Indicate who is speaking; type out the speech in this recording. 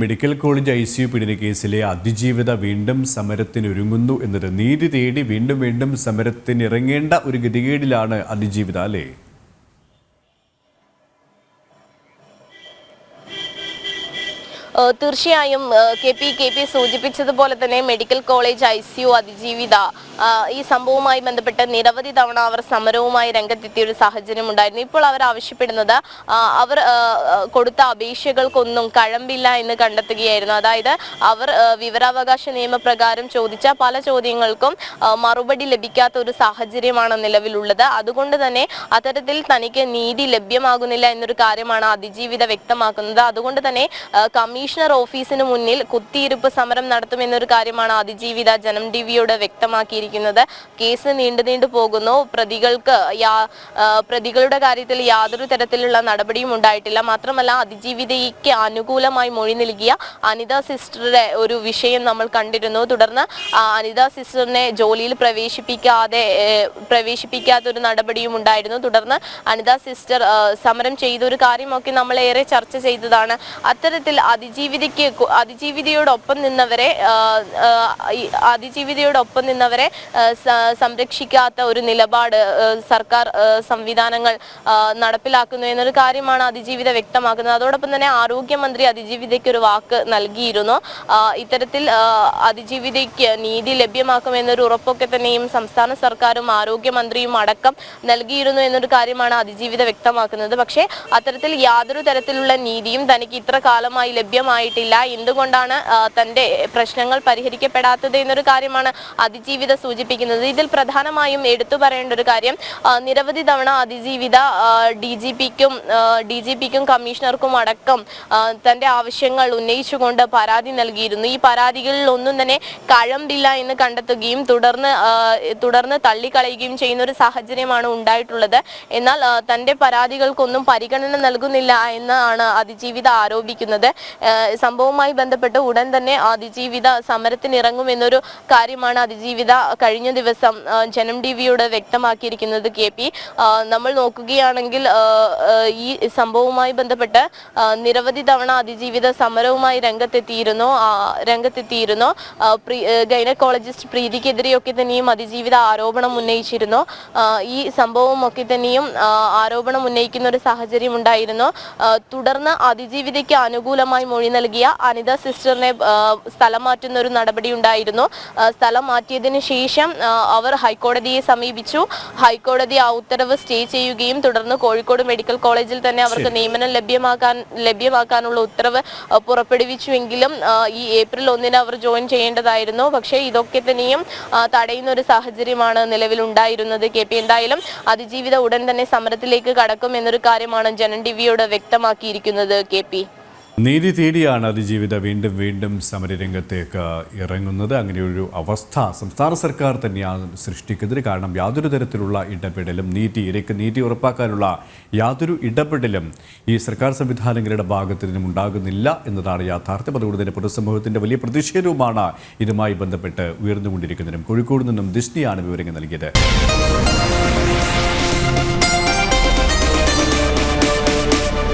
Speaker 1: Medical college ICU പീഡന കേസിലെ അതിജീവിത വീണ്ടും സമരത്തിനൊരുങ്ങുന്നു എന്നത് നീതി തേടി വീണ്ടും സമരത്തിനിറങ്ങേണ്ട ഒരു ഗതികേടിലാണ് അതിജീവിത അല്ലേ?
Speaker 2: തീർച്ചയായും KP സൂചിപ്പിച്ചതുപോലെ തന്നെ മെഡിക്കൽ കോളേജ് ICU അതിജീവിത ഈ സംഭവവുമായി ബന്ധപ്പെട്ട് നിരവധി തവണ അവർ സമരവുമായി രംഗത്തെത്തിയ ഒരു സാഹചര്യം ഉണ്ടായിരുന്നു. ഇപ്പോൾ അവർ ആവശ്യപ്പെടുന്നത് അവർ കൊടുത്ത അപേക്ഷകൾക്കൊന്നും കഴമ്പില്ല എന്ന് കണ്ടെത്തുകയായിരുന്നു. അതായത് അവർ വിവരാവകാശ നിയമപ്രകാരം ചോദിച്ച പല ചോദ്യങ്ങൾക്കും മറുപടി ലഭിക്കാത്ത ഒരു സാഹചര്യമാണ് നിലവിലുള്ളത്. അതുകൊണ്ട് തന്നെ അത്തരത്തിൽ തനിക്ക് നീതി ലഭ്യമാകുന്നില്ല എന്നൊരു കാര്യമാണ് അതിജീവിത വ്യക്തമാക്കുന്നത്. അതുകൊണ്ട് തന്നെ കമ്മീഷണർ ഓഫീസിന് മുന്നിൽ കുത്തിയിരുപ്പ് സമരം നടത്തുമെന്നൊരു കാര്യമാണ് അതിജീവിത ജനം ടിവിയോട് വ്യക്തമാക്കിയിരിക്കുന്നത്. കേസ് നീണ്ടു പോകുന്നു. പ്രതികളുടെ കാര്യത്തിൽ യാതൊരു തരത്തിലുള്ള നടപടിയും ഉണ്ടായിട്ടില്ല. മാത്രമല്ല അതിജീവിതയ്ക്ക് അനുകൂലമായി മൊഴി നൽകിയ അനിത സിസ്റ്ററുടെ ഒരു വിഷയം നമ്മൾ കണ്ടിരുന്നു. തുടർന്ന് അനിത സിസ്റ്ററിനെ ജോലിയിൽ പ്രവേശിപ്പിക്കാത്ത ഒരു നടപടിയും ഉണ്ടായിരുന്നു. തുടർന്ന് അനിത സിസ്റ്റർ സമരം ചെയ്തൊരു കാര്യമൊക്കെ നമ്മൾ ഏറെ ചർച്ച ചെയ്തതാണ്. അത്തരത്തിൽ അതിജീവിതയോടൊപ്പം നിന്നവരെ സംരക്ഷിക്കാത്ത ഒരു നിലപാട് സർക്കാർ സംവിധാനങ്ങൾ നടപ്പിലാക്കുന്നു എന്നൊരു കാര്യമാണ് അതിജീവിത വ്യക്തമാക്കുന്നത്. അതോടൊപ്പം തന്നെ ആരോഗ്യമന്ത്രി അതിജീവിതയ്ക്ക് ഒരു വാക്ക് നൽകിയിരുന്നു. ഇത്തരത്തിൽ അതിജീവിതയ്ക്ക് നീതി ലഭ്യമാക്കുമെന്നൊരു ഉറപ്പൊക്കെ തന്നെയും സംസ്ഥാന സർക്കാരും ആരോഗ്യമന്ത്രിയും അടക്കം നൽകിയിരുന്നു എന്നൊരു കാര്യമാണ് അതിജീവിത വ്യക്തമാക്കുന്നത്. പക്ഷേ അത്തരത്തിൽ യാതൊരു തരത്തിലുള്ള നീതിയും തനിക്ക് ഇത്ര കാലമായി ലഭ്യമായിട്ടില്ല. എന്തുകൊണ്ടാണ് തൻ്റെ പ്രശ്നങ്ങൾ പരിഹരിക്കപ്പെടാത്തത് എന്നൊരു കാര്യമാണ് അതിജീവിത സൂചിപ്പിക്കുന്നത്. ഇതിൽ പ്രധാനമായും എടുത്തു പറയേണ്ട ഒരു കാര്യം, നിരവധി തവണ അതിജീവിത DGPക്കും കമ്മീഷണർക്കും അടക്കം തൻ്റെ ആവശ്യങ്ങൾ ഉന്നയിച്ചുകൊണ്ട് പരാതി നൽകിയിരുന്നു. ഈ പരാതികളിൽ ഒന്നും തന്നെ കഴമ്പില്ല എന്ന് കണ്ടെത്തുകയും തുടർന്ന് തള്ളിക്കളയുകയും ചെയ്യുന്ന ഒരു സാഹചര്യമാണ് ഉണ്ടായിട്ടുള്ളത്. എന്നാൽ തൻ്റെ പരാതികൾക്കൊന്നും പരിഗണന നൽകുന്നില്ല എന്നാണ് അതിജീവിത ആരോപിക്കുന്നത്. സംഭവവുമായി ബന്ധപ്പെട്ട് ഉടൻ തന്നെ അതിജീവിത സമരത്തിനിറങ്ങുമെന്നൊരു കാര്യമാണ് അതിജീവിത കഴിഞ്ഞ ദിവസം ജനം ടിവിയോട് വ്യക്തമാക്കിയിരിക്കുന്നത്. നമ്മൾ നോക്കുകയാണെങ്കിൽ ഈ സംഭവവുമായി ബന്ധപ്പെട്ട് നിരവധി തവണ അതിജീവിത സമരവുമായി രംഗത്തെത്തിയിരുന്നു. ഗൈനക്കോളജിസ്റ്റ് പ്രീതിക്കെതിരെയൊക്കെ തന്നെയും അതിജീവിത ആരോപണം ഉന്നയിച്ചിരുന്നു. ഈ സംഭവമൊക്കെ തന്നെയും ആരോപണം ഉന്നയിക്കുന്ന ഒരു സാഹചര്യം ഉണ്ടായിരുന്നു. തുടർന്ന് അതിജീവിതയ്ക്ക് അനുകൂലമായി മൊഴി നൽകിയ അനിത സിസ്റ്ററിനെ സ്ഥലം മാറ്റുന്ന ഒരു നടപടി ഉണ്ടായിരുന്നു. സ്ഥലം മാറ്റിയതിനു ശേഷം അവർ ഹൈക്കോടതിയെ സമീപിച്ചു. ഹൈക്കോടതി ആ ഉത്തരവ് സ്റ്റേ ചെയ്യുകയും തുടർന്ന് കോഴിക്കോട് മെഡിക്കൽ കോളേജിൽ തന്നെ അവർക്ക് നിയമനം ലഭ്യമാക്കാനുള്ള ഉത്തരവ് പുറപ്പെടുവിച്ചുവെങ്കിലും ഈ ഏപ്രിൽ 1 അവർ ജോയിൻ ചെയ്യേണ്ടതായിരുന്നു. പക്ഷേ ഇതൊക്കെ തന്നെയും തടയുന്ന ഒരു സാഹചര്യമാണ് നിലവിലുണ്ടായിരുന്നത്. എന്തായാലും അതിജീവിത ഉടൻ തന്നെ സമരത്തിലേക്ക് കടക്കും എന്നൊരു കാര്യമാണ് ജനം ടിവിയോട് വ്യക്തമാക്കിയിരിക്കുന്നത്.
Speaker 1: നീതി തേടിയാണ് അതിജീവിത വീണ്ടും സമരരംഗത്തേക്ക് ഇറങ്ങുന്നത്. അങ്ങനെയൊരു അവസ്ഥ സംസ്ഥാന സർക്കാർ തന്നെയാണ് സൃഷ്ടിക്കുന്നത്. കാരണം യാതൊരു തരത്തിലുള്ള ഇടപെടലും നീതി ഉറപ്പാക്കാനുള്ള യാതൊരു ഇടപെടലും ഈ സർക്കാർ സംവിധാനങ്ങളുടെ ഭാഗത്തു നിന്നും ഉണ്ടാകുന്നില്ല എന്നതാണ് യാഥാർത്ഥ്യം. അതുകൊണ്ട് തന്നെ പൊതുസമൂഹത്തിൻ്റെ വലിയ പ്രതിഷേധവുമാണ് ഇതുമായി ബന്ധപ്പെട്ട് ഉയർന്നുകൊണ്ടിരിക്കുന്നതിനും. കോഴിക്കോട് നിന്നും ദിഷ്ണിയാണ് വിവരങ്ങൾ നൽകിയത്.